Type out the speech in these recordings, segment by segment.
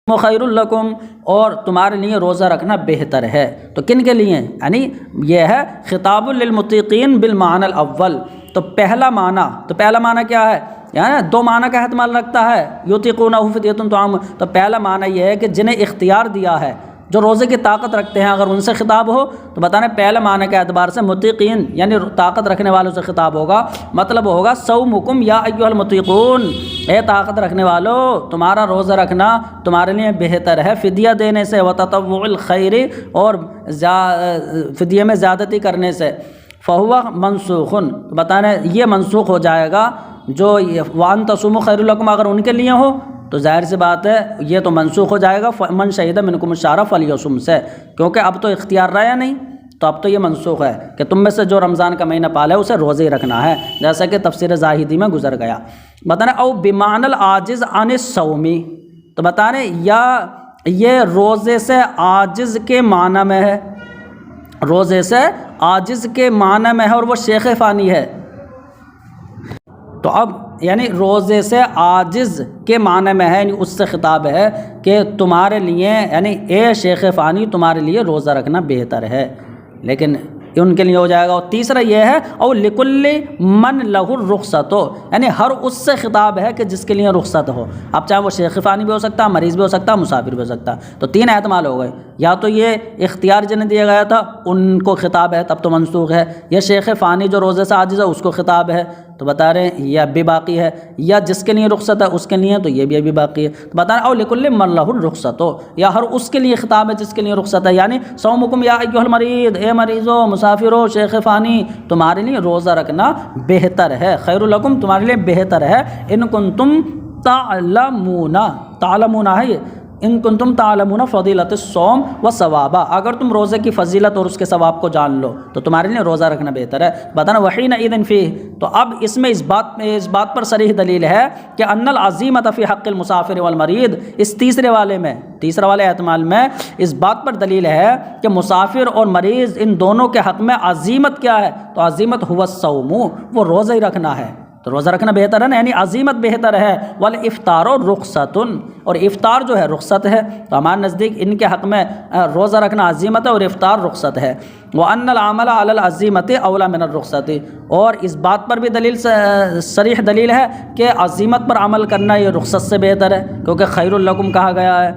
خیر لکم، اور تمہارے لیے روزہ رکھنا بہتر ہے۔ تو کن کے لیے؟ یعنی یہ ہے خطاب للمتقین بالمعنی الاول۔ تو پہلا معنی کیا ہے؟ یعنی دو معنی کا احتمال رکھتا ہے، یطیقونہ فدیۃ طعام۔ تو پہلا معنی یہ ہے کہ جنہیں اختیار دیا ہے، جو روزے کی طاقت رکھتے ہیں، اگر ان سے خطاب ہو تو بتانا پہلے معنی کے اعتبار سے متقین یعنی طاقت رکھنے والوں سے خطاب ہوگا۔ مطلب ہوگا صومکم یا ایھا المتقون، اے طاقت رکھنے والو تمہارا روزہ رکھنا تمہارے لیے بہتر ہے فدیہ دینے سے، وتطوع الخیر، اور فدیہ میں زیادتی کرنے سے۔ فہو منسوخ، بتانا یہ منسوخ ہو جائے گا جو وان تصوموا خیر لکم اگر ان کے لیے ہو تو ظاہر سی بات ہے یہ تو منسوخ ہو جائے گا من شہد منکم الشہر فلیصم سے، کیونکہ اب تو اختیار رہا نہیں، تو اب تو یہ منسوخ ہے کہ تم میں سے جو رمضان کا مہینہ پالا ہے اسے روزے ہی رکھنا ہے، جیسا کہ تفسیر زاہدی میں گزر گیا۔ بتانا او بمعنی العاجز عن الصوم، تو بتانا یا یہ روزے سے عاجز کے معنی میں ہے، روزے سے عاجز کے معنی میں ہے، اور وہ شیخ فانی ہے۔ تو اب یعنی روزے سے عاجز کے معنی میں ہے، یعنی اس سے خطاب ہے کہ تمہارے لیے یعنی اے شیخ فانی تمہارے لیے روزہ رکھنا بہتر ہے، لیکن ان کے لیے ہو جائے گا۔ اور تیسرا یہ ہے او لکل من لہ الرخصت، یعنی ہر اس سے خطاب ہے کہ جس کے لیے رخصت ہو۔ اب چاہے وہ شیخ فانی بھی ہو سکتا ہے، مریض بھی ہو سکتا ہے، مسافر بھی ہو سکتا ہے۔ تو تین احتمال ہو گئے، یا تو یہ اختیار جنہیں دیا گیا تھا ان کو خطاب ہے تب تو منسوخ ہے، یا شیخ فانی جو روزے سے عاجز ہے اس کو خطاب ہے تو بتا رہے ہیں یہ اب بھی باقی ہے، یا جس کے لیے رخصت ہے اس کے لیے تو یہ بھی ابھی باقی ہے۔ تو بتا رہے ہیں او لکل من لہ الرخصت، یا ہر اس کے لیے خطاب ہے جس کے لیے رخصت ہے، یعنی صومکم یا ایھا المریض، اے مریضو مسافرو شیخ فانی تمہارے لیے روزہ رکھنا بہتر ہے، خیر لکم تمہارے لیے بہتر ہے، ان کنتم تعلمون ہے یہ، ان کنتم تعلمون فضیلت الصوم و ثوابہ، اگر تم روزے کی فضیلت اور اس کے ثواب کو جان لو تو تمہارے لیے روزہ رکھنا بہتر ہے۔ بتانا وحینئذ فیہ، تو اب اس میں اس بات پر صریح دلیل ہے کہ ان العزیمۃ فی حق المسافر والمریض، اس تیسرے والے احتمال میں اس بات پر دلیل ہے کہ مسافر اور مریض ان دونوں کے حق میں عزیمت کیا ہے، تو عزیمت هو الصوم، وہ روزہ ہی رکھنا ہے، تو روزہ رکھنا بہتر ہے نا، یعنی عزیمت بہتر ہے۔ والافطار رخصت، اور افطار جو ہے رخصت ہے، تو ہمارے نزدیک ان کے حق میں روزہ رکھنا عزیمت ہے اور افطار رخصت ہے۔ وان العمل علی العزیمت اولی من الرخصت، اور اس بات پر بھی صریح دلیل ہے کہ عزیمت پر عمل کرنا یہ رخصت سے بہتر ہے، کیونکہ خیر لکم کہا گیا ہے۔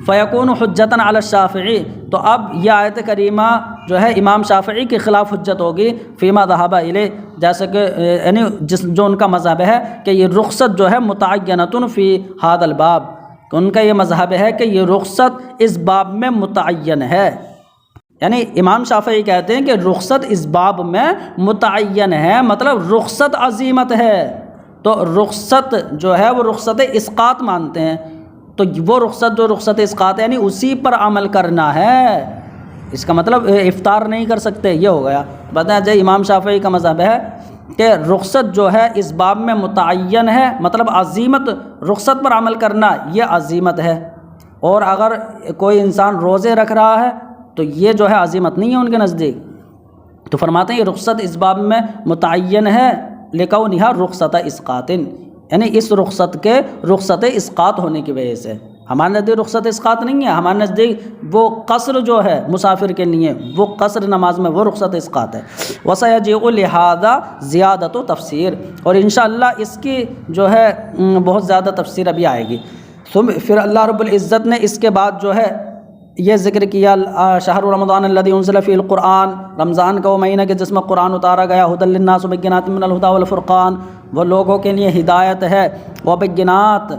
فیکون حجۃ علی الشافعی، تو اب یہ آیت کریمہ جو ہے امام شافعی کے خلاف حجت ہوگی، فیما ذہب الیہ، جیسے کہ یعنی جو ان کا مذہب ہے کہ یہ رخصت جو ہے متعینۃ فی ھذا الباب، کہ ان کا یہ مذہب ہے کہ یہ رخصت اس باب میں متعین ہے، یعنی امام شافعی کہتے ہیں کہ رخصت اس باب میں متعین ہے، مطلب رخصت عزیمت ہے، تو رخصت جو ہے وہ رخصت اسقاط مانتے ہیں، تو وہ رخصت جو رخصت اسقاط ہے یعنی اسی پر عمل کرنا ہے، اس کا مطلب افطار نہیں کر سکتے، یہ ہو گیا۔ بتائیں جی امام شافعی کا مذہب ہے کہ رخصت جو ہے اس باب میں متعین ہے، مطلب عزیمت، رخصت پر عمل کرنا یہ عزیمت ہے، اور اگر کوئی انسان روزے رکھ رہا ہے تو یہ جو ہے عزیمت نہیں ہے ان کے نزدیک، تو فرماتے ہیں یہ رخصت اس باب میں متعین ہے لکونھا رخصت اسقاط، یعنی اس رخصت کے رخصت اسقاط ہونے کی وجہ سے۔ ہمارے نزدیک رخصت اسقاط نہیں ہے، ہمارے نزدیک وہ قصر جو ہے مسافر کے لیے، وہ قصر نماز میں وہ رخصت اسقاط ہے۔ وَسَيَجِيءُ لِهَذَا زِيَادَةُ تفسیر، اور انشاءاللہ اس کی جو ہے بہت زیادہ تفسیر ابھی آئے گی۔ پھر اللہ رب العزت نے اس کے بعد جو ہے یہ ذکر کیا شہر رمضان الذی انزل فیہ القرآن، رمضان کا وہ مہینہ کہ جس میں قرآن اتارا گیا، ھدی للناس وبینات من الھدی والفرقان، وہ لوگوں کے لیے ہدایت ہے، وبینات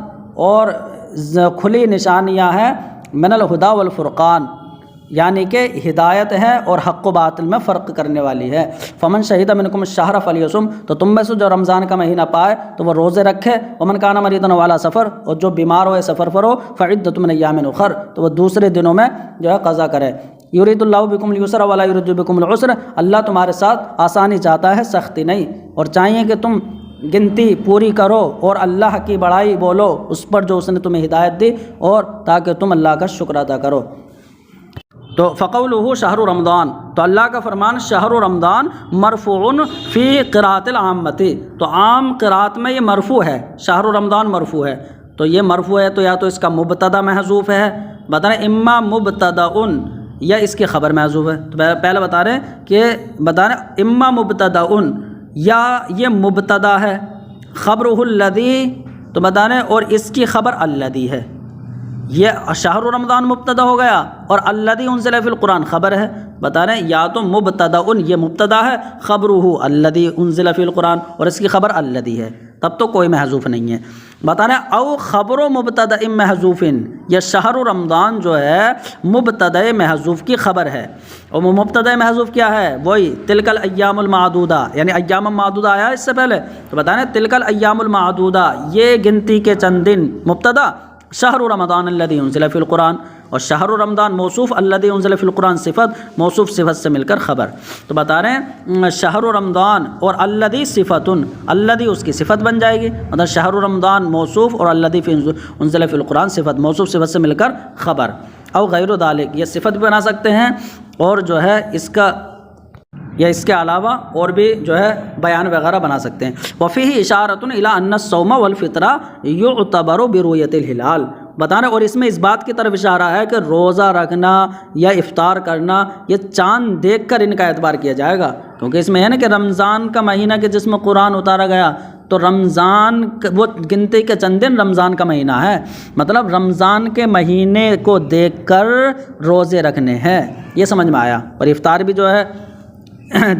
اور کھلی نشانیاں ہیں، من الھدی والفرقان، یعنی کہ ہدایت ہے اور حق و باطل میں فرق کرنے والی ہے۔ فمن شہد منکم الشہر فلیصم، تو تم میں سے جو رمضان کا مہینہ پائے تو وہ روزے رکھے، ومن کان مریضا وعلی سفر، اور جو بیمار ہوئے سفر پر ہو، فعدۃ من ایام اخر، تو وہ دوسرے دنوں میں جو ہے قضا کرے۔ یرید اللہ بکم الیسر ولا یرید بکم العسر، اللہ تمہارے ساتھ آسانی چاہتا ہے سختی نہیں، اور چاہیے کہ تم گنتی پوری کرو اور اللہ کی بڑائی بولو اس پر جو اس نے تمہیں ہدایت دی، اور تاکہ تم اللہ کا شکر ادا کرو۔ تو فقولہ شہر رمضان، تو اللہ کا فرمان شہر رمضان مرفوع فی قراءۃ العامۃ، تو عام قراءت میں یہ مرفوع ہے، شہر رمضان مرفوع ہے، تو یہ مرفوع ہے تو یا تو اس کا مبتدا محذوف ہے، بتائیں اما مبتداً یا اس کی خبر محذوف ہے۔ تو پہلے بتا رہے ہیں کہ بتا رہے ہیں اما مبتداً یا یہ مبتدا ہے، خبرہ الذی تو بتا رہے ہیں اور اس کی خبر الذی ہے۔ یہ شہر رمضان مبتدا ہو گیا اور الذی انزل فی القرآن خبر ہے، بتا رہے ہیں یا تو مبتدا یہ مبتدا ہے، خبرہ الذی انزل فی القرآن اور اس کی خبر الذی ہے، تب تو کوئی محذوف نہیں ہے۔ بتا رہے ہیں او خبر و مبتدا محذوف، یہ شہر رمضان جو ہے مبتدا محذوف کی خبر ہے، اور مبتدا محذوف کیا ہے؟ وہی تلک الایام المعدودہ، یعنی ایام معدودہ آیا اس سے پہلے، تو بتا رہے ہیں تلک الایام المعدودہ یہ گنتی کے چند دن، مبتدا شہر رمضان الذی انزل فی القرآن، اور شہر رمضان موصوف الذی انزل فی القرآن صفت، موصوف صفت سے مل کر خبر۔ تو بتا رہے ہیں شہر رمضان اور الذی صفت، الذی اس کی صفت بن جائے گی، مطلب شہر رمضان موصوف اور الذی انزل فی القرآن صفت، موصوف صفت سے مل کر خبر۔ او غیر ذالک یہ صفت بھی بنا سکتے ہیں، اور جو ہے اس کا یا اس کے علاوہ اور بھی جو ہے بیان وغیرہ بنا سکتے ہیں۔ وفیہ اشارۃ الی ان الصوم والفطر یعتبر برؤیۃ الہلال، بتانا اور اس میں اس بات کی طرف اشارہ ہے کہ روزہ رکھنا یا افطار کرنا یہ چاند دیکھ کر ان کا اعتبار کیا جائے گا، کیونکہ اس میں ہے نا کہ رمضان کا مہینہ کے جس میں قرآن اتارا گیا، تو رمضان وہ گنتی کے چند دن رمضان کا مہینہ ہے، مطلب رمضان کے مہینے کو دیکھ کر روزے رکھنے ہیں، یہ سمجھ میں آیا۔ اور افطار بھی جو ہے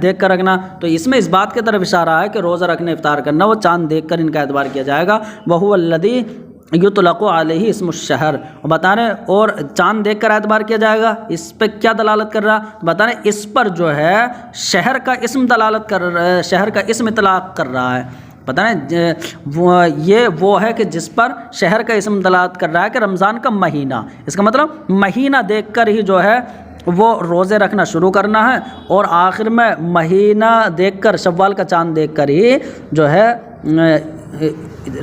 دیکھ کر رکھنا، تو اس میں اس بات کی طرف اشارہ ہے کہ روزہ رکھنے افطار کرنا وہ چاند دیکھ کر ان کا اعتبار کیا جائے گا۔ وَهُوَ الَّذِي یطلق علیہ اسم الشہر، بتا رہے اور چاند دیکھ کر اعتبار کیا جائے گا، اس پہ کیا دلالت کر رہا؟ بتا رہے اس پر جو ہے شہر کا اسم دلالت کر رہا ہے، شہر کا اسم اطلاق کر رہا ہے، پتہ نہیں یہ وہ ہے کہ جس پر شہر کا اسم دلالت کر رہا ہے کہ رمضان کا مہینہ، اس کا مطلب مہینہ دیکھ کر ہی جو ہے وہ روزے رکھنا شروع کرنا ہے، اور آخر میں مہینہ دیکھ کر شوال کا چاند دیکھ کر ہی جو ہے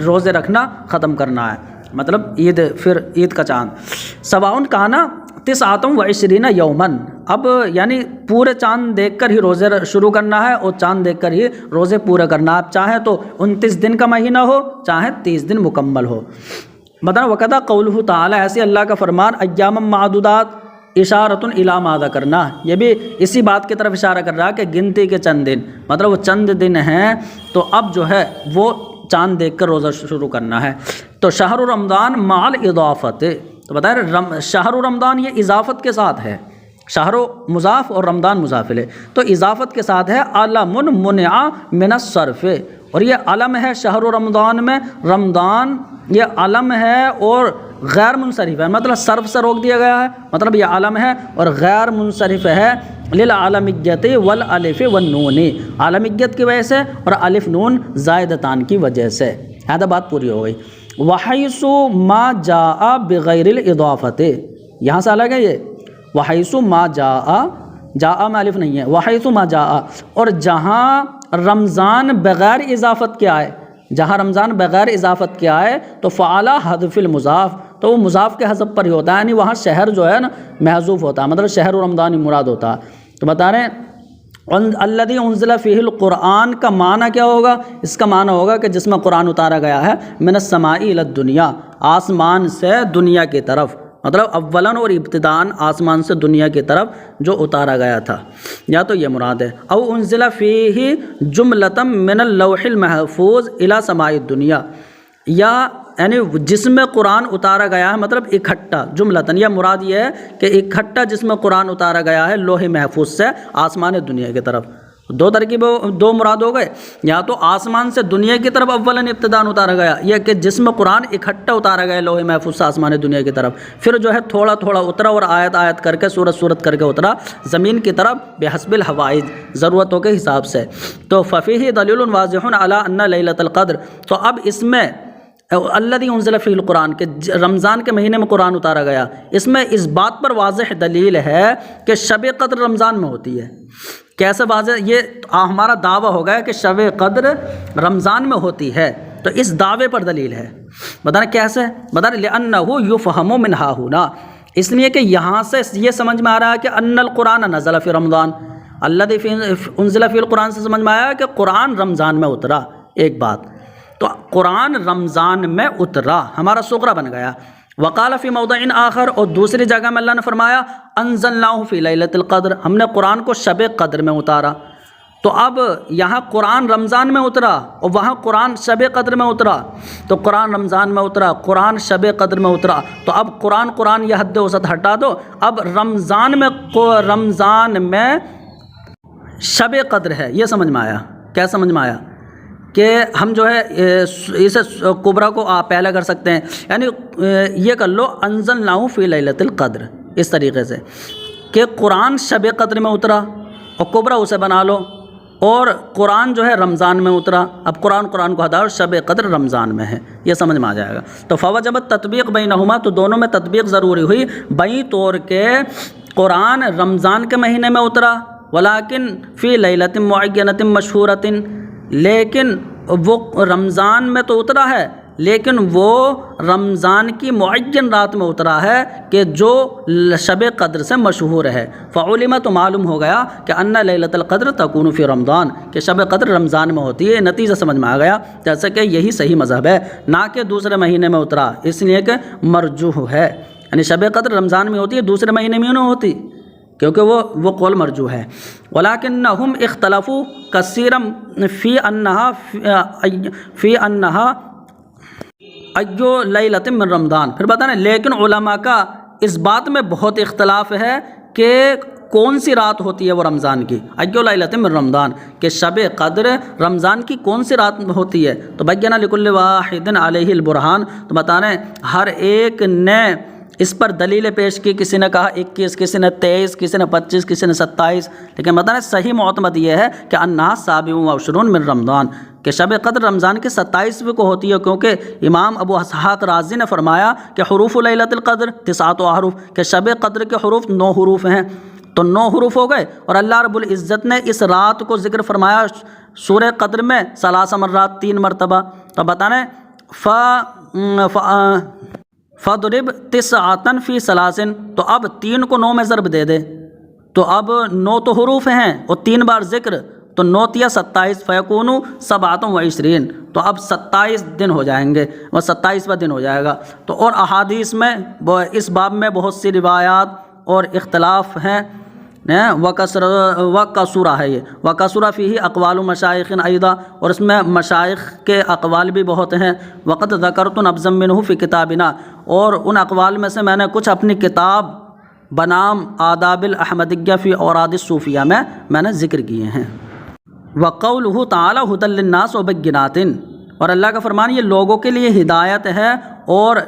روزے رکھنا ختم کرنا ہے، مطلب پھر عید کا چاند۔ سواؤن کانا 29 یومن، اب یعنی پورے چاند دیکھ کر ہی روزے شروع کرنا ہے اور چاند دیکھ کر ہی روزے پورے کرنا، آپ چاہیں تو 29 دن کا مہینہ ہو، چاہیں 30 دن مکمل ہو۔ بتانا وقتا قولہ تعالی، ایسے اللہ کا فرمان ایام معدودات اشارۃ الی ماذا کرنا، یہ بھی اسی بات کی طرف اشارہ کر رہا ہے کہ گنتی کے چند دن، مطلب وہ چند دن ہیں، تو اب جو ہے وہ چاند دیکھ کر روزہ شروع کرنا ہے۔ تو شہر رمضان مع الاضافت، تو بتائیں شہر رمضان یہ اضافت کے ساتھ ہے، شہر مضاف اور رمضان مضاف الیہ، تو اضافت کے ساتھ ہے علم منع من الصرف، اور یہ علم ہے شہر رمضان میں، رمضان یہ علم ہے اور غیر منصرف ہے، مطلب صرف سے روک دیا گیا ہے، مطلب یہ علم ہے اور غیر منصرف ہے، للعالمیت والالف والنون، عالمیت کی وجہ سے اور الف نون زائدتان کی وجہ سے، ہذا بات پوری ہو گئی۔ وحیث ما جاء بغیر الاضافت، یہاں سے الگ ہے یہ، وحیث ما جاء میں الف نہیں ہے، وحیث ما جاء، اور جہاں رمضان بغیر اضافت کے آئے، جہاں رمضان بغیر اضافت کے آئے تو فعلی حذف المضاف، تو وہ مضاف کے حذف پر ہی ہوتا ہے، یعنی وہاں شہر جو ہے نا محذوف ہوتا ہے، مطلب شہر رمضان ہی مراد ہوتا ہے۔ تو بتا رہے ہیں الذی انزل فیہ القرآن کا معنی کیا ہوگا؟ اس کا معنی ہوگا کہ جس میں قرآن اتارا گیا ہے من السماء الی الدنیا، آسمان سے دنیا کی طرف، مطلب اولاً اور ابتداءً آسمان سے دنیا کی طرف جو اتارا گیا تھا، یا تو یہ مراد ہے۔ او انزل فیہ جملۃ من اللوح المحفوظ الی سماء الدنیا، یا یعنی جس میں قرآن اتارا گیا ہے، مطلب اکٹھا جملتاً، یہ مراد یہ ہے کہ اکٹھا جس میں قرآن اتارا گیا ہے لوح محفوظ سے آسمان دنیا کی طرف، دو ترکیب، دو مراد ہو گئے، یا تو آسمان سے دنیا کی طرف اولاً ابتداءً اتارا گیا، یہ کہ جس میں قرآن اکٹھا اتارا گیا لوح محفوظ سے آسمان دنیا کی طرف، پھر جو ہے تھوڑا تھوڑا اترا اور آیت آیت کر کے سورت سورت کر کے اترا زمین کی طرف بحسب الحوائج، ضرورتوں کے حساب سے۔ تو ففیہ دلیل واضح علی ان لیلۃ القدر، تو اب اس میں الذی انزل فیہ القرآن کہ رمضان کے مہینے میں قرآن اتارا گیا، اس میں اس بات پر واضح دلیل ہے کہ شب قدر رمضان میں ہوتی ہے۔ کیسے واضح؟ یہ ہمارا دعویٰ ہو گیا کہ شب قدر رمضان میں ہوتی ہے، تو اس دعوے پر دلیل ہے۔ بتانا کیسے؟ بتانا لأنہ یفہم من ہا ہنا، اس لیے کہ یہاں سے یہ سمجھ میں آ رہا ہے کہ ان القرآن نزل فی رمضان، الذی انزل فی القرآن سے سمجھ میں آیا کہ قرآن رمضان میں اترا، ایک بات۔ تو قرآن رمضان میں اترا، ہمارا سغرا بن گیا۔ وقال فی موضع آخر، اور دوسری جگہ میں اللہ نے فرمایا انزلناہ فی لیلۃ القدر، ہم نے قرآن کو شب قدر میں اتارا۔ تو اب یہاں قرآن رمضان میں اترا اور وہاں قرآن شب قدر میں اترا، تو قرآن رمضان میں اترا، قرآن شب قدر میں اترا، تو اب قرآن یہ حد وسط ہٹا دو، اب رمضان میں شب قدر ہے، یہ سمجھ میں آیا؟ کیا سمجھ میں آیا؟ کہ ہم جو ہے اسے کبرا کو آپ پہلے کر سکتے ہیں، یعنی یہ کر لو انزلناہ فی لیلۃ القدر، اس طریقے سے کہ قرآن شب قدر میں اترا اور کبرا اسے بنا لو، اور قرآن جو ہے رمضان میں اترا، اب قرآن کو ہٹاؤ، شب قدر رمضان میں ہے، یہ سمجھ میں آ جائے گا۔ تو فوجبت تطبیق بینہما، تو دونوں میں تطبیق ضروری ہوئی، بئی طور کے قرآن رمضان کے مہینے میں اترا، ولیکن فی لیلۃ معینۃ مشہورۃ، لیکن وہ رمضان میں تو اترا ہے، لیکن وہ رمضان کی معین رات میں اترا ہے کہ جو شب قدر سے مشہور ہے۔ فعلم، تو معلوم ہو گیا کہ ان لیلۃ القدر تکون فی رمضان، کہ شب قدر رمضان میں ہوتی ہے، نتیجہ سمجھ میں آ گیا، جیسے کہ یہی صحیح مذہب ہے، نہ کہ دوسرے مہینے میں اترا، اس لیے کہ مرجوح ہے، یعنی شب قدر رمضان میں ہوتی ہے، دوسرے مہینے میں نہیں ہوتی، کیونکہ وہ قول مرجوح ہے۔ ولیکنہم اختلفوا کثیرا فی انہا ایو لیلۃ من رمضان، پھر بتانا، لیکن علماء کا اس بات میں بہت اختلاف ہے کہ کون سی رات ہوتی ہے وہ رمضان کی، ایو لیلۃ من رمضان، کہ شب قدر رمضان کی کون سی رات ہوتی ہے۔ تو بینا لکل واحد علیہ البرہان، تو بتانا ہر ایک نے اس پر دلیل پیش کی، کسی نے کہا 21، کسی نے 23، کسی نے 25، کسی نے 27، لیکن بتانا صحیح معتمد یہ ہے کہ انہا 27 من رمضان، کہ شب قدر رمضان کے 27ویں کو ہوتی ہے، کیونکہ امام ابو اسحاق رازی نے فرمایا کہ حروف لیلۃ القدر 9 حروف، کہ شب قدر کے حروف 9 حروف ہیں، تو 9 حروف ہو گئے، اور اللہ رب العزت نے اس رات کو ذکر فرمایا سورہ قدر میں 3 مرات، 3 مرتبہ۔ تو بتانے فَضْرِبْ تِسْعَةً فِي ثَلَاثٍ، تو اب 3 کو 9 میں ضرب دے دے، تو اب 9 تو حروف ہیں اور 3 بار ذکر، تو 9 یا 27، فَيَكُونُ 27، تو اب 27 دن ہو جائیں گے، وہ 27واں دن ہو جائے گا۔ تو اور احادیث میں اس باب میں بہت سی روایات اور اختلاف ہیں، وَقَصُورَ ہے یہ، وَقَصُورَ فِيهِ اقوال مشائخ ایضا، اور اس میں مشائخ کے اقوال بھی بہت ہیں۔ وَقَدْ ذَكَرْتُ نَبْذًا مِّنْهُ فِي كِتَابِنَا، اور ان اقوال میں سے میں نے کچھ اپنی کتاب بنام آداب الاحمدیہ فی اوراد الصوفیہ میں نے ذکر کیے ہیں۔ وَقَوْلُهُ تَعَالَى هُدًى لِّلنَّاسِ وَبَيِّنَاتٍ، اور اللہ کا فرمان یہ لوگوں کے لیے ہدایت ہے اور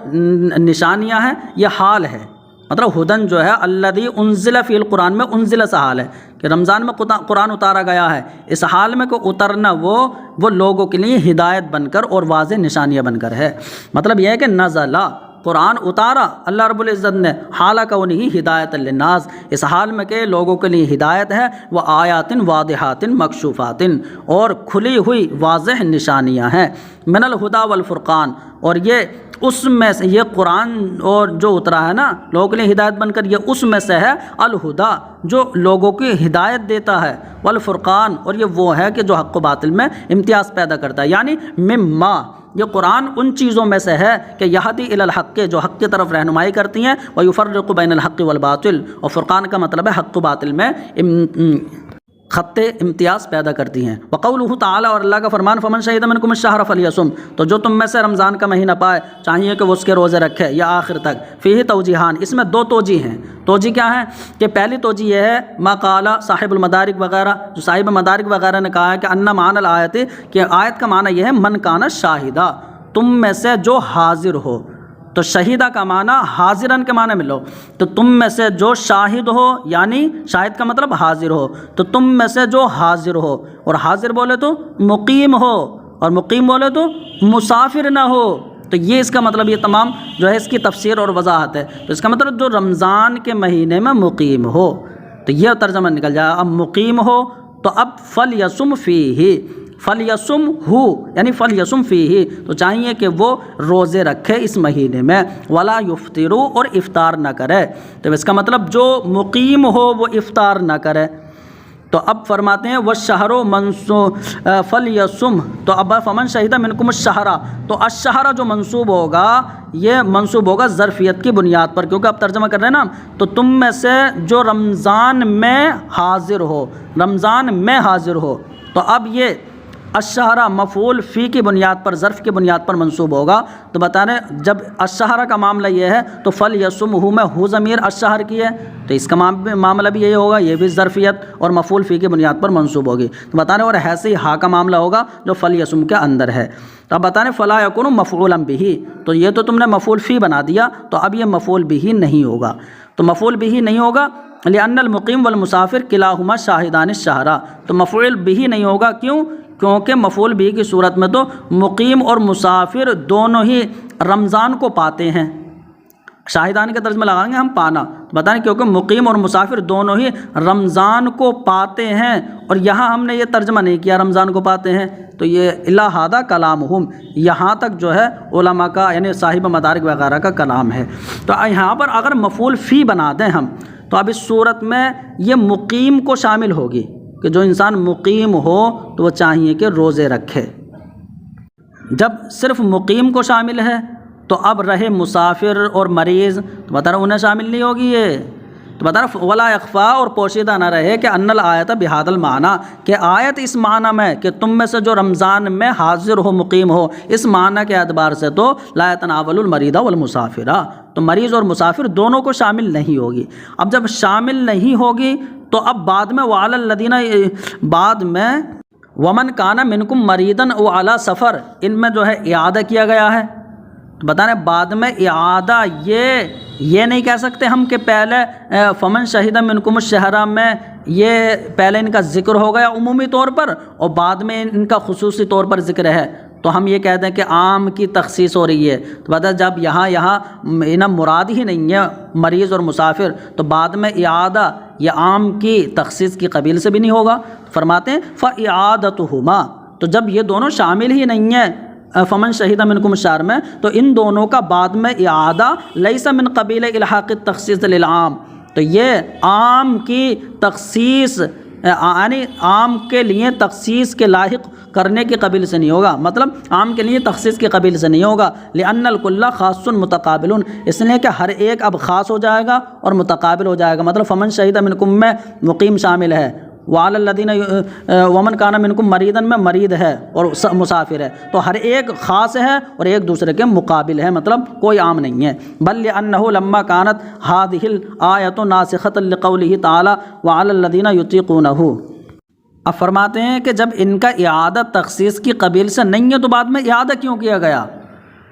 نشانیاں ہیں، یہ حال ہے، مطلب ہدن جو ہے الذی انزل فی القرآن میں انزل سے حال ہے کہ رمضان میں قرآن اتارا گیا ہے، اس حال میں کو اترنا وہ لوگوں کے لیے ہدایت بن کر اور واضح نشانیاں بن کر ہے۔ مطلب یہ ہے کہ نزل، قرآن اتارا اللہ رب العزت نے، حالہ کونہ ہدایت للناس، اس حال میں کہ لوگوں کے لیے ہدایت ہے، وہ آیات واضحات مکشوفات، اور کھلی ہوئی واضح نشانیاں ہیں، من الہدی والفرقان، اور یہ اس میں سے، یہ قرآن اور جو اترا ہے نا لوگوں کے لیے ہدایت بن کر، یہ اس میں سے ہے الہدا، جو لوگوں کی ہدایت دیتا ہے، والفرقان، اور یہ وہ ہے کہ جو حق و باطل میں امتیاز پیدا کرتا ہے، یعنی مما، یہ قرآن ان چیزوں میں سے ہے کہ یہدی الی الحق، جو حق کی طرف رہنمائی کرتی ہیں، ویفرق بین الحق والباطل، اور فرقان کا مطلب ہے حق و باطل میں خط امتیاز پیدا کرتی ہیں۔ وقولہ تعالی، اور اللہ کا فرمان، فمن شہد منکم الشہر فلیصم، تو جو تم میں سے رمضان کا مہینہ پائے چاہیے کہ وہ اس کے روزے رکھے، یا آخر تک۔ فیہ توجیحان، اس میں 2 توجیہ ہیں۔ توجیہ کیا ہے کہ پہلی توجیہ یہ ہے ما قال صاحب المدارک وغیرہ، جو صاحب مدارک وغیرہ نے کہا ہے کہ ان معنی الآیت، کہ آیت کا معنی یہ ہے من کان شاہدہ، تم میں سے جو حاضر ہو، تو شہیدہ کا معنی حاضرن کے معنی میں لو، تو تم میں سے جو شاہد ہو، یعنی شاہد کا مطلب حاضر ہو، تو تم میں سے جو حاضر ہو، اور حاضر بولے تو مقیم ہو، اور مقیم بولے تو مسافر نہ ہو، تو یہ اس کا مطلب، یہ تمام جو ہے اس کی تفسیر اور وضاحت ہے۔ تو اس کا مطلب جو رمضان کے مہینے میں مقیم ہو، تو یہ ترجمہ نکل جائے، اب مقیم ہو تو اب فلیصم فیہ، فلیصم ہو یعنی فلیصم فیہ، تو چاہیے کہ وہ روزے رکھے اس مہینے میں، ولا یفطرو، اور افطار نہ کرے، تو اس کا مطلب جو مقیم ہو وہ افطار نہ کرے، تو اب فرماتے ہیں والشہر منصوب فلیصم، تو اب فمن شہد منکم الشہر، تو الشہر جو منصوب ہوگا یہ منصوب ہوگا ظرفیت کی بنیاد پر، کیونکہ اب ترجمہ کر رہے ہیں نا، تو تم میں سے جو رمضان میں حاضر ہو، رمضان میں حاضر ہو، تو اب یہ الشہر مفعول فی کی بنیاد پر، ظرف کی بنیاد پر منصوب ہوگا۔ تو بتا رہے جب الشہر کا معاملہ یہ ہے تو فلیصمہ میں ہو ضمیر الشہر کی ہے، تو اس کا معاملہ بھی یہی ہوگا، یہ بھی ظرفیت اور مفعول فی کی بنیاد پر منصوب ہوگی۔ تو بتا رہے اور ایسے ہی ہا کا معاملہ ہوگا جو فلیصم کے اندر ہے۔ تو اب بتا رہے فلا یکون مفعولا بہ، تو یہ تو تم نے مفعول فی بنا دیا، تو اب یہ مفعول بہ نہیں ہوگا، تو مفعول بہ نہیں ہوگا لأن المقیم والمسافر کلاہما شاہدان الشہر، تو مفعول بہ نہیں ہوگا، کیوں؟ کیونکہ مفعول بہ کی صورت میں تو مقیم اور مسافر دونوں ہی رمضان کو پاتے ہیں، شاہدان کا ترجمہ لگائیں گے ہم پانا، بتائیں کیونکہ مقیم اور مسافر دونوں ہی رمضان کو پاتے ہیں، اور یہاں ہم نے یہ ترجمہ نہیں کیا رمضان کو پاتے ہیں، تو یہ الا ھذا کلامہم، یہاں تک جو ہے علماء کا یعنی صاحب مدارک وغیرہ کا کلام ہے۔ تو یہاں پر اگر مفعول فی بنا دیں ہم تو اب اس صورت میں یہ مقیم کو شامل ہوگی کہ جو انسان مقیم ہو تو وہ چاہیے کہ روزے رکھے۔ جب صرف مقیم کو شامل ہے تو اب رہے مسافر اور مریض، تو بتا رہا انہیں شامل نہیں ہوگی یہ، تو بتا رہا ولا یخفا، اور پوشیدہ نہ رہے کہ ان الآیت بہذا المعنی، کہ آیت اس معنی میں کہ تم میں سے جو رمضان میں حاضر ہو مقیم ہو، اس معنی کے اعتبار سے تو لا يتناول المریض والمسافر، تو مریض اور مسافر دونوں کو شامل نہیں ہوگی۔ اب جب شامل نہیں ہوگی تو اب بعد میں وعلی الذین، بعد میں ومن کان منکم مریضا او علی سفر، ان میں جو ہے اعادہ کیا گیا ہے، بتا رہے بعد میں اعادہ یہ نہیں کہہ سکتے ہم کہ پہلے فمن شہد منکم الشہر میں یہ پہلے ان کا ذکر ہو گیا عمومی طور پر اور بعد میں ان کا خصوصی طور پر ذکر ہے، تو ہم یہ کہتے ہیں کہ عام کی تخصیص ہو رہی ہے۔ تو بتا جب یہاں انہیں مراد ہی نہیں ہے مریض اور مسافر، تو بعد میں اعادہ یہ عام کی تخصیص کی قبیل سے بھی نہیں ہوگا۔ فرماتے ہیں فاعادتہما، تو جب یہ دونوں شامل ہی نہیں ہیں فمن شہد منکم الشہر میں، تو ان دونوں کا بعد میں اعادہ لیس من قبیل الحاق التخصیص للعام، تو یہ عام کی تخصیص یعنی عام کے لیے تخصیص کے لاحق کرنے کی قبیل سے نہیں ہوگا، مطلب عام کے لیے تخصیص کی قبیل سے نہیں ہوگا، لأن الکل خاص متقابل، اس لیے کہ ہر ایک اب خاص ہو جائے گا اور متقابل ہو جائے گا، مطلب فمن شہد منکم میں مقیم شامل ہے، وعلی الذین ومن کان منکم مریضا میں مریض ہے اور مسافر ہے، تو ہر ایک خاص ہے اور ایک دوسرے کے مقابل ہے، مطلب کوئی عام نہیں ہے۔ بل لأنہ لما کانت هذه الآیۃ ناسخۃ لقولہ تعالی وعلی الذین یطیقونہ، اب فرماتے ہیں کہ جب ان کا اعادہ تخصیص کی قبیل سے نہیں ہے تو بعد میں اعادہ کیوں کیا گیا؟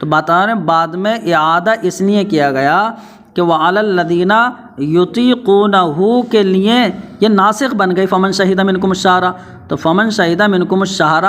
تو بتا رہے ہیں بعد میں اعادہ اس لیے کیا گیا کہ وعلی الذین یطیقونہ کے لیے یہ ناسخ بن گئی فمن شہد منکم الشہر، تو فمن شہد منکم الشہر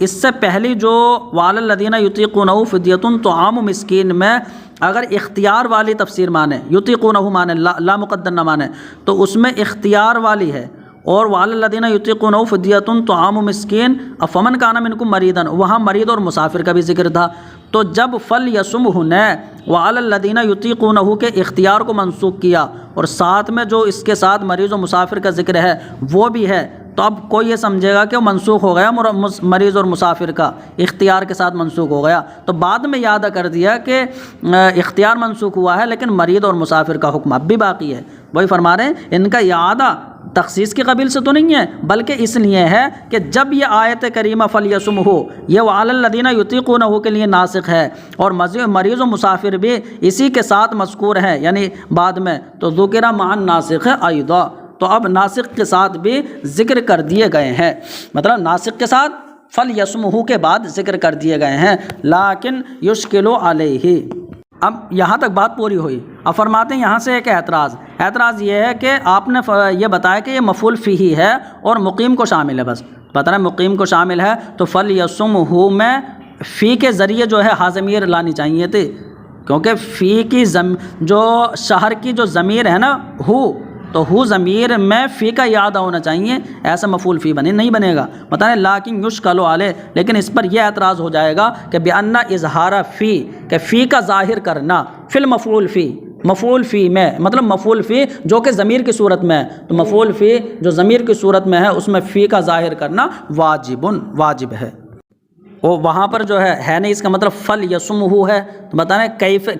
اس سے پہلی جو وعلی الذین یطیقونہ فدیۃ طعام مسکین میں اگر اختیار والی تفسیر مانے، یطیقونہ مانے لا مقدر نہ مانے، تو اس میں اختیار والی ہے، اور وعلی الذین یطیقونہ فدیۃ طعام مسکین، فمن کان منکم مریضا وہاں مریض اور مسافر کا بھی ذکر تھا، تو جب فلیصمہ نے وعلی الذین یطیقونہ کے اختیار کو منسوخ کیا اور ساتھ میں جو اس کے ساتھ مریض و مسافر کا ذکر ہے وہ بھی ہے، تو اب کوئی یہ سمجھے گا کہ وہ منسوخ ہو گیا مریض اور مسافر کا اختیار کے ساتھ منسوخ ہو گیا، تو بعد میں یاد کر دیا کہ اختیار منسوخ ہوا ہے لیکن مریض اور مسافر کا حکم اب بھی باقی ہے۔ وہی فرما رہے ہیں ان کا اعادہ تخصیص کی قبیل سے تو نہیں ہے بلکہ اس لیے ہے کہ جب یہ آیت کریمہ فلیصمہ ہو یہ وعلی الذین یطیقونہ کے لیے ناسخ ہے اور مریض و مسافر بھی اسی کے ساتھ مذکور ہیں یعنی بعد میں، تو ذکر مع الناسخ ایضا، تو اب ناسخ کے ساتھ بھی ذکر کر دیے گئے ہیں، مطلب ناسخ کے ساتھ فلیصمہ کے بعد ذکر کر دیے گئے ہیں، لیکن یشکل علیہ۔ اب یہاں تک بات پوری ہوئی، اب فرماتے ہیں یہاں سے ایک اعتراض یہ ہے کہ آپ نے یہ بتایا کہ یہ مفعول فیہ ہے اور مقیم کو شامل ہے، بس بتا رہے ہیں مقیم کو شامل ہے تو فلیصمہ میں فی کے ذریعے جو ہے ضمیر لانی چاہیے تھی، کیونکہ فی کی جو شہر کی جو ضمیر ہے نا ہو، تو ہو ضمیر میں فی کا اعادہ ہونا چاہیے، ایسا مفعول فی نہیں بنے گا، بتائیں لیکن یشکل علیہ، لیکن اس پر یہ اعتراض ہو جائے گا کہ بأن اظہار فی، کہ فی کا ظاہر کرنا فی المفعول فی، مفعول فی میں، مطلب مفعول فی جو کہ ضمیر کی صورت میں ہے، تو مفعول فی جو ضمیر کی صورت میں ہے اس میں فی کا ظاہر کرنا واجب ہے۔ وہ وہاں پر جو ہے نہیں، اس کا مطلب فل یسمہ ہے، تو بتائیں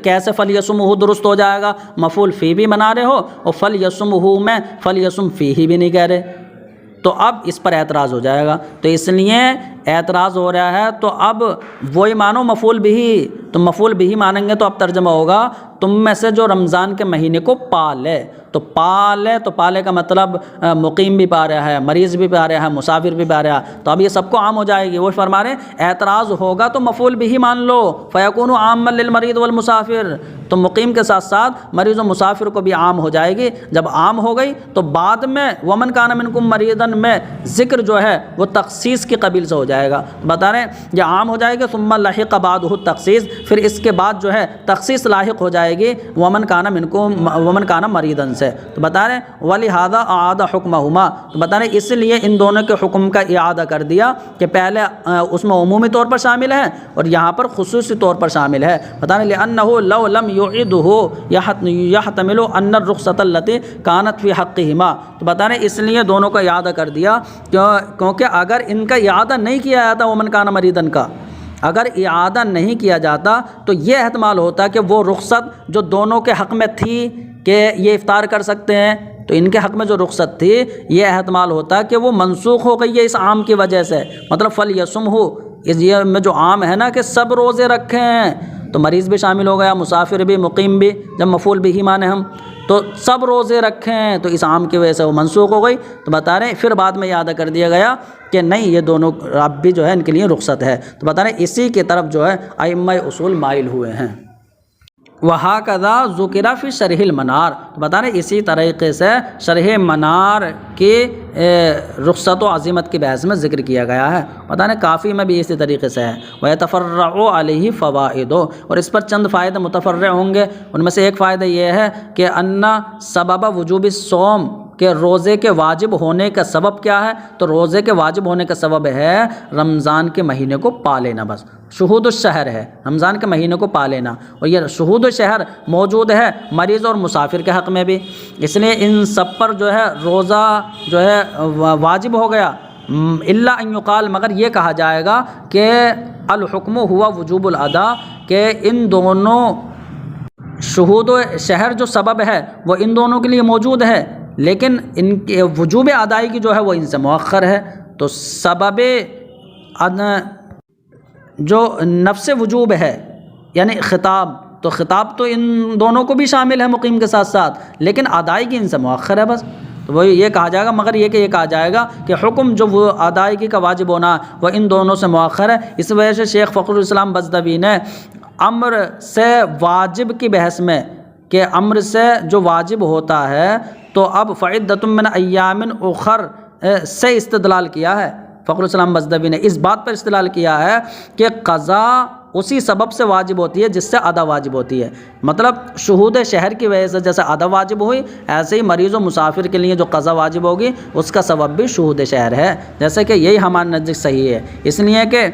کیسے فل یسمہ درست ہو جائے گا؟ مفعول فی بھی بنا رہے ہو اور فل یسمہ میں فل یسم فی ہی بھی نہیں کہہ رہے، تو اب اس پر اعتراض ہو جائے گا، تو اس لیے اعتراض ہو رہا ہے تو اب وہی مانو مفعول بھی، تو مفعول بھی مانیں گے تو اب ترجمہ ہوگا تم میں سے جو رمضان کے مہینے کو پالے، تو پالے، تو پالے کا مطلب مقیم بھی پا رہا ہے، مریض بھی پا رہا ہے، مسافر بھی پا رہا ہے، تو اب یہ سب کو عام ہو جائے گی۔ وہ فرما رہے ہیں اعتراض ہوگا تو مفعول بھی مان لو، فیکون عاما للمریض والمسافر، تو مقیم کے ساتھ ساتھ مریض و مسافر کو بھی عام ہو جائے گی۔ جب عام ہو گئی تو بعد میں ومن کان منکم مریضا میں ذکر جو ہے وہ تخصیص کی قبیل سے ہو جائے گا، بتا رہے ہیں یہ عام ہو جائے گا، ثم لحق بعدہ التخصیص، پھر اس کے بعد جو ہے تخصیص لاحق ہو جائے گی ومن کان منکم ومن کان مریضا سے، تو بتا رہے ہیں ولہذا اعاد حکمہما، تو بتا رہے ہیں اس لیے ان دونوں کے حکم کا اعادہ کر دیا کہ پہلے اس میں عمومی طور پر شامل ہے اور یہاں پر خصوصی طور پر شامل ہے، بتا رہے ہیں لأنہ لو لم یعدہ یحتمل ان الرخصۃ التي كانت فی حقہما، تو بتا رہے ہیں اس لیے دونوں کا اعادہ کر دیا کیونکہ اگر ان کا اعادہ نہیں کیا جاتا ومن کان مریضا کا، اگر اعادہ نہیں کیا جاتا تو یہ احتمال ہوتا کہ وہ رخصت جو دونوں کے حق میں تھی کہ یہ افطار کر سکتے ہیں، تو ان کے حق میں جو رخصت تھی یہ احتمال ہوتا کہ وہ منسوخ ہو گئی ہے اس عام کی وجہ سے، مطلب فلیصمہ اس یہ میں جو عام ہے نا کہ سب روزے رکھیں، تو مریض بھی شامل ہو گیا، مسافر بھی، مقیم بھی، جب مفعول بھی مانے ہم تو سب روزے رکھیں، تو اس عام کی وجہ سے وہ منسوخ ہو گئی، تو بتا رہے ہیں پھر بعد میں اعادہ کر دیا گیا کہ نہیں یہ دونوں اب بھی جو ہے ان کے لیے رخصت ہے، تو بتا رہے ہیں اسی کی طرف جو ہے ائمہ اصول مائل ہوئے ہیں۔ وَهَكَذَا ذُكِرَ فِي شرح المنار، تو بتا رہے ہیں اسی طریقے سے شرح منار کی رخصت و عظیمت کی بحث میں ذکر کیا گیا ہے، بتا رہے ہیں کافی میں بھی اسی طریقے سے ہے، وَيَتَفَرَّعُ عَلَيْهِ فَوَائِدُ، اور اس پر چند فائدے متفرع ہوں گے، ان میں سے ایک فائدہ یہ ہے کہ ان سبب وجوب الصوم، کہ روزے کے واجب ہونے کا سبب کیا ہے؟ تو روزے کے واجب ہونے کا سبب ہے رمضان کے مہینے کو پا لینا، بس شہود الشہر ہے، رمضان کے مہینے کو پا لینا، اور یہ شہود الشہر موجود ہے مریض اور مسافر کے حق میں بھی، اس لیے ان سب پر جو ہے روزہ جو ہے واجب ہو گیا، الا ان یقال، مگر یہ کہا جائے گا کہ الحکم ہوا وجوب الادا، کہ ان دونوں شہود و شہر جو سبب ہے وہ ان دونوں کے لیے موجود ہے، لیکن ان کے وجوب ادائیگی جو ہے وہ ان سے مؤخر ہے، تو سبب جو نفس وجوب ہے یعنی خطاب، تو خطاب تو ان دونوں کو بھی شامل ہے مقیم کے ساتھ ساتھ، لیکن ادائیگی ان سے مؤخر ہے بس، تو وہ یہ کہا جائے گا، مگر یہ کہ یہ کہا جائے گا کہ حکم جو وہ ادائیگی کا واجب ہونا وہ ان دونوں سے مؤخر ہے۔ اس وجہ سے شیخ فخر الاسلام بزدوی نے امر سے واجب کی بحث میں کہ امر سے جو واجب ہوتا ہے تو اب فعدۃ من ایام اخر سے استدلال کیا ہے، فخر الاسلام بزدوی نے اس بات پر استدلال کیا ہے کہ قضا اسی سبب سے واجب ہوتی ہے جس سے ادا واجب ہوتی ہے، مطلب شہود شہر کی وجہ سے جیسے ادا واجب ہوئی، ایسے ہی مریض و مسافر کے لیے جو قضا واجب ہوگی اس کا سبب بھی شہود شہر ہے، جیسے کہ یہی ہمارے نزدیک صحیح ہے، اس لیے کہ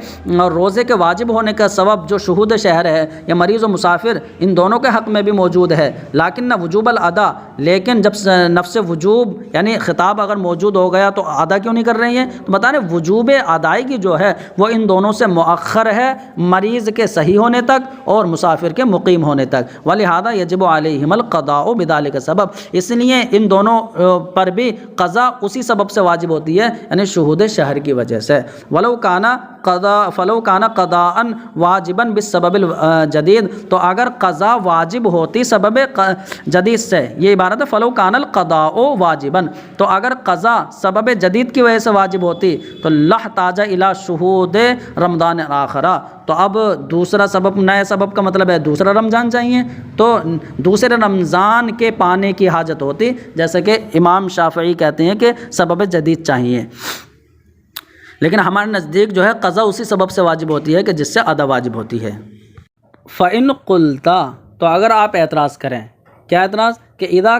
روزے کے واجب ہونے کا سبب جو شہود شہر ہے یا مریض و مسافر ان دونوں کے حق میں بھی موجود ہے، لیکن نہ وجوب الادا، لیکن جب نفس وجوب یعنی خطاب اگر موجود ہو گیا تو ادا کیوں نہیں کر رہی ہیں؟ تو بتا رہے وجوب ادائیگی جو ہے وہ ان دونوں سے مؤخر ہے، مریض کے صحیح ہونے تک اور مسافر کے مقیم ہونے تک، ولہذا یجب علیہم القضاء بذلک سبب، اس لیے ان دونوں پر بھی قضا اسی سبب سے واجب ہوتی ہے یعنی شہود شہر کی وجہ سے، ولو کان قضاء واجبا بالسبب الجدید، تو اگر قضا واجب ہوتی سبب جدید سے، یہ عبارت ہے فلو کان القضاء واجبا، تو اگر قضا سبب جدید کی وجہ سے واجب ہوتی تو لاحتاج الی شہود رمضان آخرہ، تو اب دوسرا سبب، نئے سبب کا مطلب ہے دوسرا رمضان چاہیے، تو دوسرے رمضان کے پانے کی حاجت ہوتی، جیسے کہ امام شافعی کہتے ہیں کہ سبب جدید چاہیے، لیکن ہمارے نزدیک جو ہے قضا اسی سبب سے واجب ہوتی ہے کہ جس سے ادا واجب ہوتی ہے۔ فَإِن قُلْتَ، تو اگر آپ اعتراض کریں، کیا اعتراض؟ کہ اذا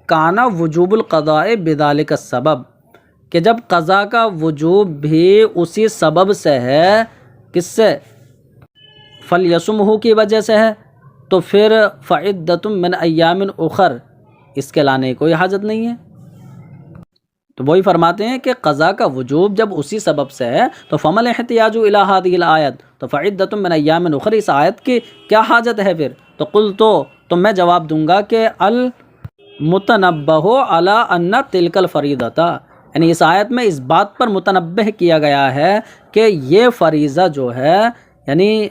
کان وجوب القضاء بذلک السبب، کہ جب قضا کا وجوب بھی اسی سبب سے ہے، کس سے؟ فلیصمہ کی وجہ سے ہے، تو پھر فعدۃ من ایام اخر اس کے لانے کی کوئی حاجت نہیں ہے۔ تو وہی فرماتے ہیں کہ قضا کا وجوب جب اسی سبب سے ہے تو فمل احتیاج الی ہذہ الآیت، تو فعدۃ من ایام اخر اس آیت کی کیا حاجت ہے پھر؟ تو قل تو میں جواب دوں گا کہ المتنبہ علی ان تلک الفریضۃ، یعنی اس آیت میں اس بات پر متنبہ کیا گیا ہے کہ یہ فریضہ جو ہے یعنی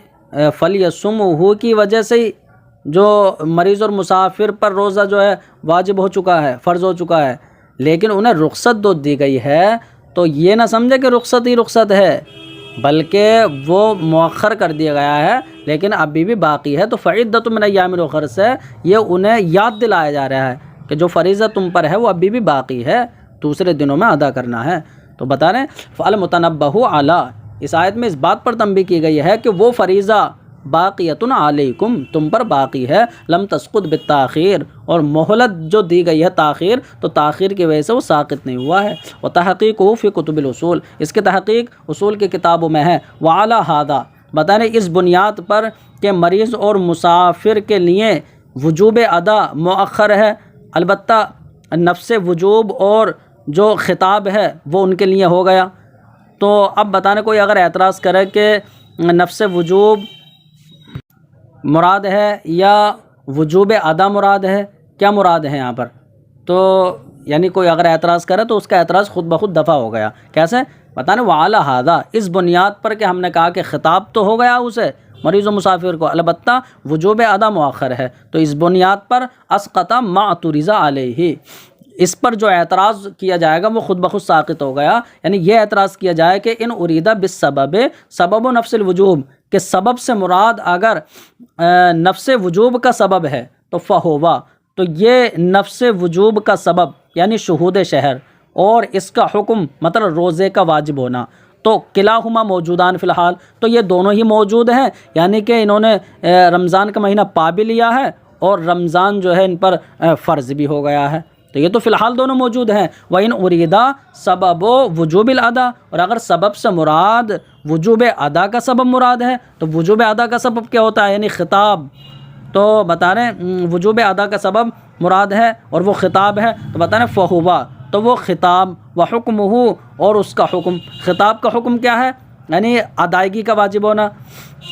فلیصمہ کی وجہ سے جو مریض اور مسافر پر روزہ جو ہے واجب ہو چکا ہے، فرض ہو چکا ہے، لیکن انہیں رخصت دو دی گئی ہے، تو یہ نہ سمجھے کہ رخصت ہی رخصت ہے، بلکہ وہ مؤخر کر دیا گیا ہے لیکن ابھی بھی باقی ہے۔ تو فعدۃ من ایام اخر سے یہ انہیں یاد دلایا جا رہا ہے کہ جو فریضہ تم پر ہے وہ ابھی بھی باقی ہے، دوسرے دنوں میں ادا کرنا ہے۔ تو بتا رہے ہیں فالمتنبہ علی، اس آیت میں اس بات پر تنبیہ کی گئی ہے کہ وہ فریضہ باقیۃ علیکم تم پر باقی ہے، لم تسقط بالتاخیر، اور مہلت جو دی گئی ہے تاخیر، تو تاخیر کی وجہ سے وہ ساقط نہیں ہوا ہے۔ وتحقیقہ فی کتب الاصول، اس کے تحقیق اصول کی کتابوں میں ہے۔ وعلی ھذا، بتانے اس بنیاد پر کہ مریض اور مسافر کے لیے وجوب ادا مؤخر ہے، البتہ نفس وجوب اور جو خطاب ہے وہ ان کے لیے ہو گیا۔ تو اب بتانے کوئی اگر اعتراض کرے کہ نفس وجوب مراد ہے یا وجوب ادا مراد ہے، کیا مراد ہے یہاں پر، تو یعنی کوئی اگر اعتراض کرے تو اس کا اعتراض خود بخود دفع ہو گیا۔ کیسے؟ بتانے وعلی ھذا، اس بنیاد پر کہ ہم نے کہا کہ خطاب تو ہو گیا اسے مریض و مسافر کو، البتہ وجوب ادا مؤخر ہے، تو اس بنیاد پر اسقط ما اعترض علیہ، اس پر جو اعتراض کیا جائے گا وہ خود بخود ساقط ہو گیا۔ یعنی یہ اعتراض کیا جائے کہ ان اریدہ بالسبب، سبب و نفس الوجوب، کہ سبب سے مراد اگر نفس وجوب کا سبب ہے تو فہوا، تو یہ نفس وجوب کا سبب یعنی شہود شہر اور اس کا حکم مطلب روزے کا واجب ہونا، تو کلاہما موجودان فی الحال، تو یہ دونوں ہی موجود ہیں، یعنی کہ انہوں نے رمضان کا مہینہ پا بھی لیا ہے اور رمضان جو ہے ان پر فرض بھی ہو گیا ہے، تو یہ تو فی الحال دونوں موجود ہیں۔ وَإِنْ أُرِيدَ سبب وجوب الادا، اور اگر سبب سے مراد وجوب ادا کا سبب مراد ہے تو وجوب ادا کا سبب کیا ہوتا ہے، یعنی خطاب، تو بتا رہے ہیں وجوب ادا کا سبب مراد ہے اور وہ خطاب ہے، تو بتا رہے ہیں فہوا، تو وہ خطاب، وحکمہ، اور اس کا حکم، خطاب کا حکم کیا ہے، یعنی ادائیگی کا واجب ہونا،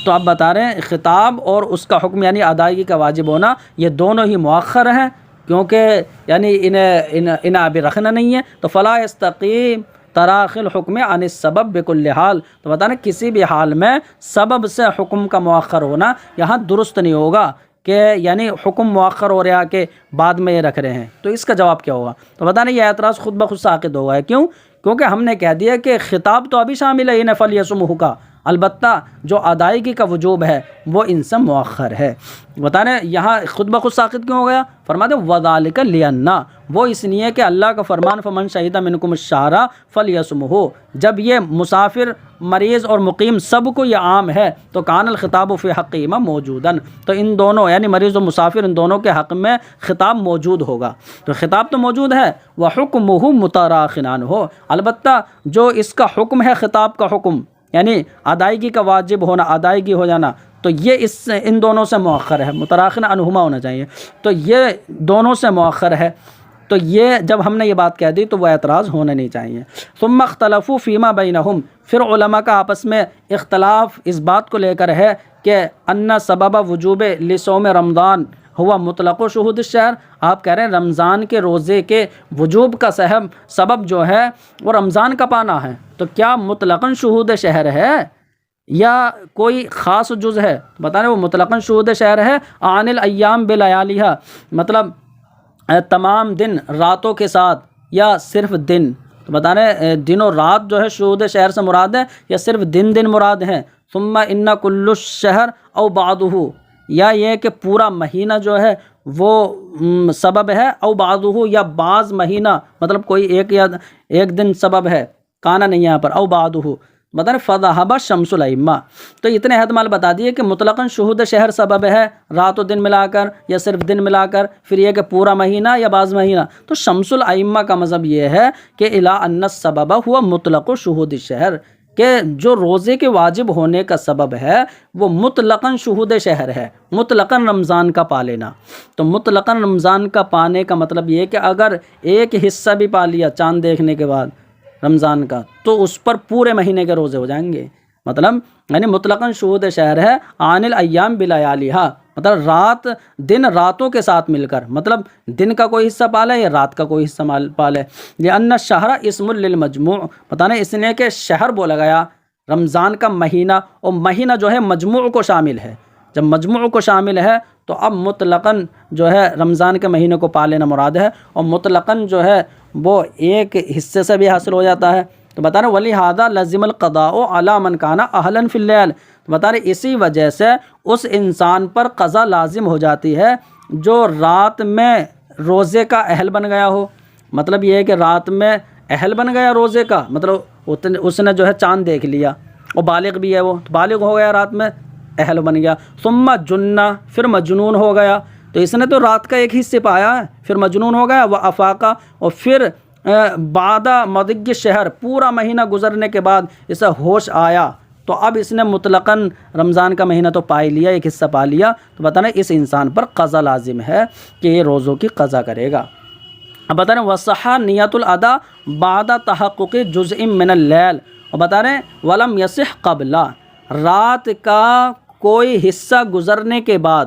تو آپ بتا رہے ہیں خطاب اور اس کا حکم یعنی ادائیگی کا واجب ہونا یہ دونوں ہی مؤخر ہیں، کیونکہ یعنی انہیں ابھی رکھنا نہیں ہے، تو فلا یستقیم تراخی الحکم عن السبب بکل حال، تو بتانا کسی بھی حال میں سبب سے حکم کا مؤخر ہونا یہاں درست نہیں ہوگا، کہ یعنی حکم مؤخر ہو رہا کہ بعد میں یہ رکھ رہے ہیں، تو اس کا جواب کیا ہوگا؟ تو بتانا یہ اعتراض خود بخود ساقط ہوگا ہے، کیوں؟ کیونکہ ہم نے کہہ دیا کہ خطاب تو ابھی شامل ہے ان فلیصمہ کا، البتہ جو ادائیگی کا وجوب ہے وہ ان سے مؤخر ہے۔ بتانے یہاں خود بخود ساقط کیوں ہو گیا؟ فرماتے وذالک لأن، وہ اس لیے کہ اللہ کا فرمان فمن شہد منکم الشہر فلیصمہ، جب یہ مسافر، مریض اور مقیم سب کو یہ عام ہے تو کان الخطاب فی حقہما موجودا، تو ان دونوں یعنی مریض و مسافر ان دونوں کے حق میں خطاب موجود ہوگا، تو خطاب تو موجود ہے، وحکمہ متراخٍ عنہ، البتہ جو اس کا حکم ہے خطاب کا حکم یعنی ادائیگی کا واجب ہونا، ادائیگی ہو جانا، تو یہ ان دونوں سے مؤخر ہے، متراخٍ عنہما ہونا چاہیے، تو یہ دونوں سے مؤخر ہے، تو یہ جب ہم نے یہ بات کہہ دی تو وہ اعتراض ہونا نہیں چاہیے۔ ثم اختلفوا فیما بینہم، پھر علماء کا آپس میں اختلاف اس بات کو لے کر ہے کہ ان سبب وجوب لصوم رمضان ہوا مطلق و شہود الشہر، آپ کہہ رہے ہیں رمضان کے روزے کے وجوب کا سبب جو ہے وہ رمضان کا پانا ہے، تو کیا مطلقاً شہود شہر ہے یا کوئی خاص جز ہے؟ بتا رہے وہ مطلقاً شہود شہر ہے، عن الایام بلیالیہا، مطلب تمام دن راتوں کے ساتھ یا صرف دن، تو بتا رہے دن و رات جو ہے شہود شہر سے مراد ہے یا صرف دن مراد ہیں۔ ثم ان کل الشہر او بعضہ، یا یہ کہ پورا مہینہ جو ہے وہ سبب ہے، او بعضہ یا بعض مہینہ، مطلب کوئی ایک دن سبب ہے، کانا نہیں یہاں پر، او بعضہ، بتا رہے فذهب شمس الائمہ، تو اتنے احتمال بتا دیے کہ مطلقاً شہود شہر سبب ہے رات و دن ملا کر یا صرف دن ملا کر، پھر یہ کہ پورا مہینہ یا بعض مہینہ، تو شمس الائمہ کا مذہب یہ ہے کہ الی ان السبب ہوا مطلق شہود الشہر، کہ جو روزے کے واجب ہونے کا سبب ہے وہ مطلقاً شہود شہر ہے، مطلقاً رمضان کا پا لینا۔ تو مطلقاً رمضان کا پانے کا مطلب یہ ہے کہ اگر ایک حصہ بھی پا لیا چاند دیکھنے کے بعد رمضان کا تو اس پر پورے مہینے کے روزے ہو جائیں گے۔ مطلب یعنی مطلقاً شہود شہر ہے عن الایام بلیالیہا، مطلب رات دن راتوں کے ساتھ مل کر، مطلب دن کا کوئی حصہ پالے یا رات کا کوئی حصہ پالے۔ لأن الشہر اسم للمجموع، پتہ نہیں اس لیے کہ شہر بولا گیا رمضان کا مہینہ، اور مہینہ جو ہے مجموع کو شامل ہے، جب مجموع کو شامل ہے تو اب مطلقاً جو ہے رمضان کے مہینے کو پا لینا مراد ہے، اور مطلقاً جو ہے وہ ایک حصے سے بھی حاصل ہو جاتا ہے۔ تو بتا رہے وَلِهَذَا لَزِمَ الْقَضَاءُ عَلَى مَنْ كَانَ أَهْلًا فِي اللَّيْلِ، بتا رہے اسی وجہ سے اس انسان پر قضا لازم ہو جاتی ہے جو رات میں روزے کا اہل بن گیا ہو۔ مطلب یہ ہے کہ رات میں اہل بن گیا روزے کا، مطلب اس نے جو ہے چاند دیکھ لیا، اور بالغ بھی ہے، وہ بالغ ہو گیا رات میں، اہل بن گیا۔ ثم جنہ، پھر مجنون ہو گیا، تو اس نے تو رات کا ایک حصہ پایا ہے، پھر مجنون ہو گیا، وہ افاقہ، اور پھر بعد مضی شہر، پورا مہینہ گزرنے کے بعد اسے ہوش آیا، تو اب اس نے مطلقاً رمضان کا مہینہ تو پا ہی لیا، ایک حصہ پا لیا، تو بتانا اس انسان پر قضا لازم ہے کہ یہ روزوں کی قضا کرے گا۔ اب بتا رہے ہیں وصحہ نیت الادا بعد تحقق جزء من اللیل، اور بتا رہے ہیں ولم یصح قبل، رات کا کوئی حصہ گزرنے کے بعد،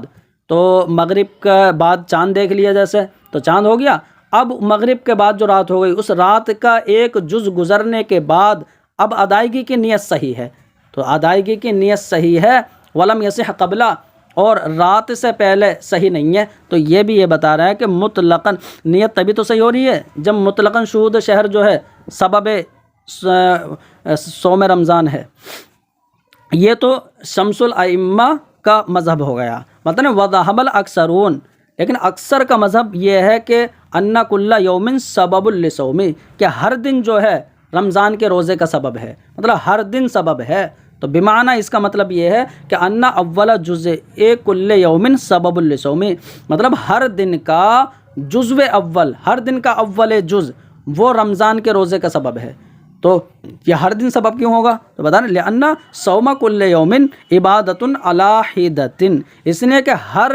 تو مغرب کے بعد چاند دیکھ لیا جیسے تو چاند ہو گیا، اب مغرب کے بعد جو رات ہو گئی اس رات کا ایک جز گزرنے کے بعد اب ادائیگی کی نیت صحیح ہے، تو ادائیگی کی نیت صحیح ہے، ولم یصح قبل، اور رات سے پہلے صحیح نہیں ہے، تو یہ بھی یہ بتا رہا ہے کہ مطلقاً نیت تبھی تو صحیح ہو رہی ہے جب مطلقاً شہود شہر جو ہے سبب صوم رمضان ہے۔ یہ تو شمس الائمہ کا مذہب ہو گیا، مطلب وذهب الاکثرون، لیکن اکثر کا مذہب یہ ہے کہ ان کل یوم سبب للصوم، کہ ہر دن جو ہے رمضان کے روزے کا سبب ہے، مطلب ہر دن سبب ہے، تو بمعنی اس کا مطلب یہ ہے کہ ان اول جزء کل یوم سبب للصوم، مطلب ہر دن کا جزو اول، ہر دن کا اول جز وہ رمضان کے روزے کا سبب ہے۔ تو یہ ہر دن سبب کیوں ہوگا؟ تو بتا رہے لأن صوم کل یوم عبادۃ علی حدۃ، اس لیے کہ ہر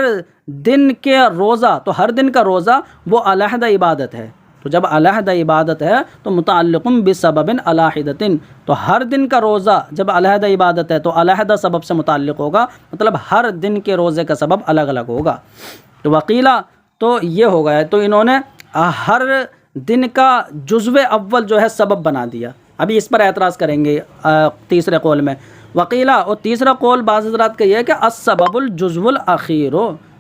دن کے روزہ، تو ہر دن کا روزہ وہ علیحدہ عبادت ہے، تو جب علیحدہ عبادت ہے تو متعلق بسبب علی حدۃ، تو ہر دن کا روزہ جب علیحدہ عبادت ہے تو علیحدہ سبب سے متعلق ہوگا، مطلب ہر دن کے روزے کا سبب الگ الگ ہوگا۔ تو وقیلہ تو یہ ہو گیا، تو انہوں نے ہر دن کا جزو اول جو ہے سبب بنا دیا۔ ابھی اس پر اعتراض کریں گے تیسرے قول میں۔ وقیلہ، اور تیسرا قول بعض حضرات کا یہ ہے کہ السبب الجزو الاخیر،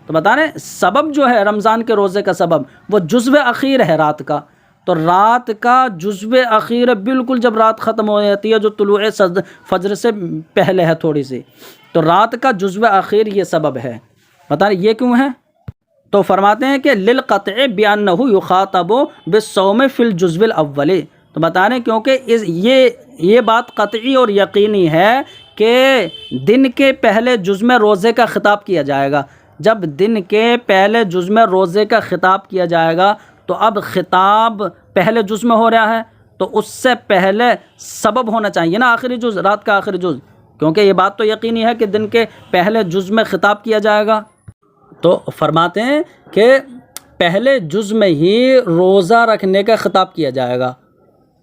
تو بتا رہے ہیں سبب جو ہے رمضان کے روزے کا سبب وہ جزو اخیر ہے رات کا، تو رات کا جزو اخیر بالکل جب رات ختم ہو جاتی ہے جو طلوع فجر سے پہلے ہے تھوڑی سی، تو رات کا جزو اخیر یہ سبب ہے۔ بتا رہے یہ کیوں ہے؟ تو فرماتے ہیں کہ للقطع بانہ یخاطب بالصوم فی الجزء الاول، تو بتا رہے ہیں کیونکہ یہ بات قطعی اور یقینی ہے کہ دن کے پہلے جز میں روزے کا خطاب کیا جائے گا۔ جب دن کے پہلے جز میں روزے کا خطاب کیا جائے گا تو اب خطاب پہلے جز میں ہو رہا ہے، تو اس سے پہلے سبب ہونا چاہیے نا آخری جز، رات کا آخری جز، کیونکہ یہ بات تو یقینی ہے کہ دن کے پہلے جز میں خطاب کیا جائے گا۔ تو فرماتے ہیں کہ پہلے جز میں ہی روزہ رکھنے کا خطاب کیا جائے گا،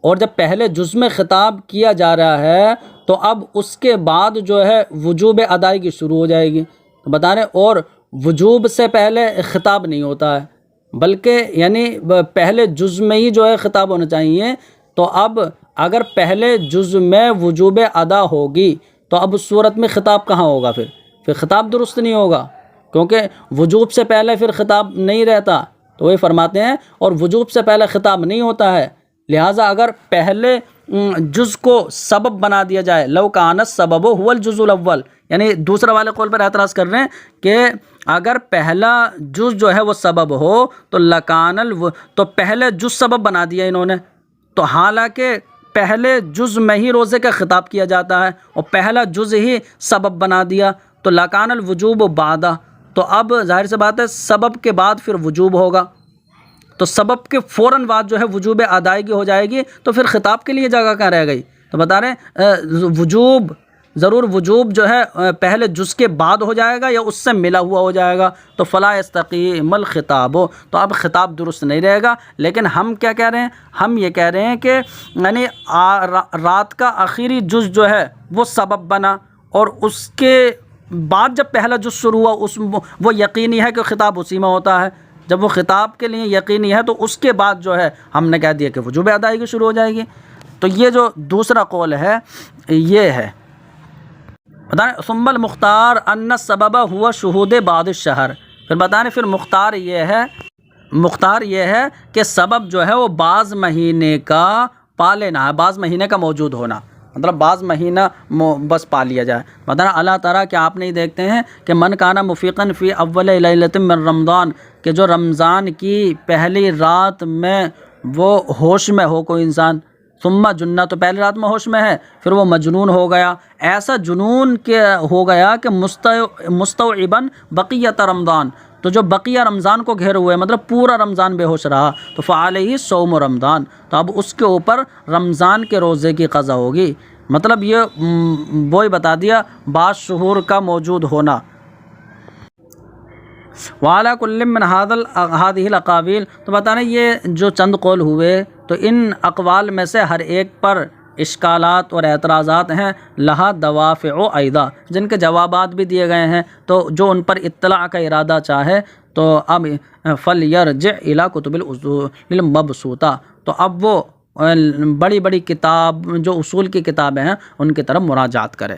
اور جب پہلے جز میں خطاب کیا جا رہا ہے تو اب اس کے بعد جو ہے وجوب ادائیگی شروع ہو جائے گی۔ تو بتا رہے اور وجوب سے پہلے خطاب نہیں ہوتا ہے، بلکہ یعنی پہلے جز میں ہی جو ہے خطاب ہونا چاہیے۔ تو اب اگر پہلے جز میں وجوب ادا ہوگی تو اب اس صورت میں خطاب کہاں ہوگا؟ پھر خطاب درست نہیں ہوگا، کیونکہ وجوب سے پہلے پھر خطاب نہیں رہتا۔ تو وہی فرماتے ہیں اور وجوب سے پہلے خطاب نہیں ہوتا ہے، لہٰذا اگر پہلے جز کو سبب بنا دیا جائے، لو کان السبب هو الجزء الاول، یعنی دوسرا والے قول پر اعتراض کر رہے ہیں کہ اگر پہلا جز جو ہے وہ سبب ہو تو تو پہلے جز سبب بنا دیا انہوں نے، تو حالانکہ پہلے جز میں ہی روزے کا خطاب کیا جاتا ہے اور پہلا جز ہی سبب بنا دیا، تو لکان الوجوب بعدہ، تو اب ظاہر سی بات ہے سبب کے بعد پھر وجوب ہوگا، تو سبب کے فوراً بعد جو ہے وجوب ادائیگی ہو جائے گی، تو پھر خطاب کے لیے جگہ کہاں رہ گئی؟ تو بتا رہے ہیں وجوب، ضرور وجوب جو ہے پہلے جز کے بعد ہو جائے گا یا اس سے ملا ہوا ہو جائے گا، تو فلا یستقیم الخطاب، تو اب خطاب درست نہیں رہے گا۔ لیکن ہم کیا کہہ رہے ہیں؟ ہم یہ کہہ رہے ہیں کہ یعنی رات کا آخری جز جو ہے وہ سبب بنا، اور اس کے بعد جب پہلا جز شروع ہوا وہ یقینی ہے کہ خطاب اسی میں ہوتا ہے۔ جب وہ خطاب کے لیے یقینی ہے تو اس کے بعد جو ہے ہم نے کہہ دیا کہ وجوب ادائیگی شروع ہو جائے گی۔ تو یہ جو دوسرا قول ہے یہ ہے۔ بتائیں ثم المختار ان السبب ہوا شہود بعد الشہر، پھر بتائیں پھر مختار یہ ہے کہ سبب جو ہے وہ بعض مہینے کا پا لینا ہے، بعض مہینے کا موجود ہونا، مطلب بعض مہینہ بس پا لیا جائے۔ بتانا اللہ تعالیٰ کہ آپ نہیں دیکھتے ہیں کہ من کانا مفیقا فی اول لیلۃ من رمضان، کہ جو رمضان کی پہلی رات میں وہ ہوش میں ہو کوئی انسان، ثم جنہ، تو پہلی رات میں ہوش میں ہے، پھر وہ مجنون ہو گیا، ایسا جنون کے ہو گیا کہ مستوعباً بقیت رمضان، تو جو بقیہ رمضان کو گھیرے ہوئے، مطلب پورا رمضان بے ہوش رہا، تو فعلیہ صوم رمضان، تو اب اس کے اوپر رمضان کے روزے کی قضا ہوگی۔ مطلب یہ وہی بتا دیا بعض شہور کا موجود ہونا۔ وعلیٰ کل من هذه الاقاویل، تو بتانا یہ جو چند قول ہوئے تو ان اقوال میں سے ہر ایک پر اشکالات اور اعتراضات ہیں، لہا دوافع ایضا، جن کے جوابات بھی دیے گئے ہیں، تو جو ان پر اطلاع کا ارادہ چاہے تو اب فلیرجع الی کتب الاصول المبسوطہ، تو اب وہ بڑی بڑی کتاب جو اصول کی کتابیں ہیں ان کی طرف مراجعات کریں۔